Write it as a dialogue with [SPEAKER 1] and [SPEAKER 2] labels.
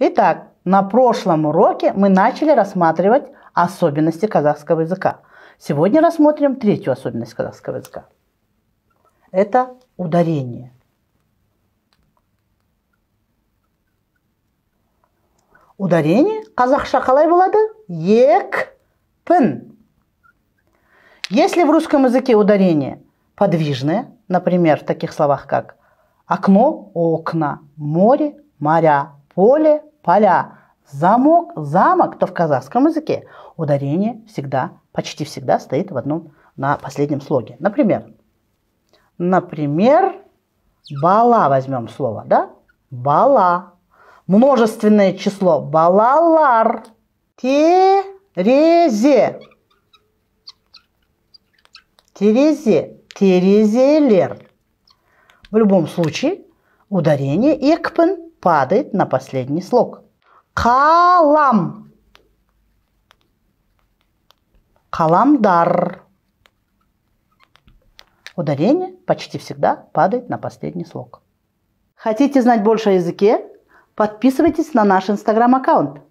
[SPEAKER 1] Итак, на прошлом уроке мы начали рассматривать особенности казахского языка. Сегодня рассмотрим третью особенность казахского языка. Это ударение. Ударение қазақша қалай болады? Екпін. Если в русском языке ударение подвижное, например, в таких словах как окно, окна, море, моря, поле, поля, замок, замок, то в казахском языке ударение всегда, почти всегда стоит на последнем слоге. Например, бала возьмем слово, да? Бала. Множественное число балалар. Терезе. Терезе. Терезелер. В любом случае ударение екпін падает на последний слог. Калам. Каламдар. Ударение почти всегда падает на последний слог. Хотите знать больше о языке? Подписывайтесь на наш инстаграм-аккаунт.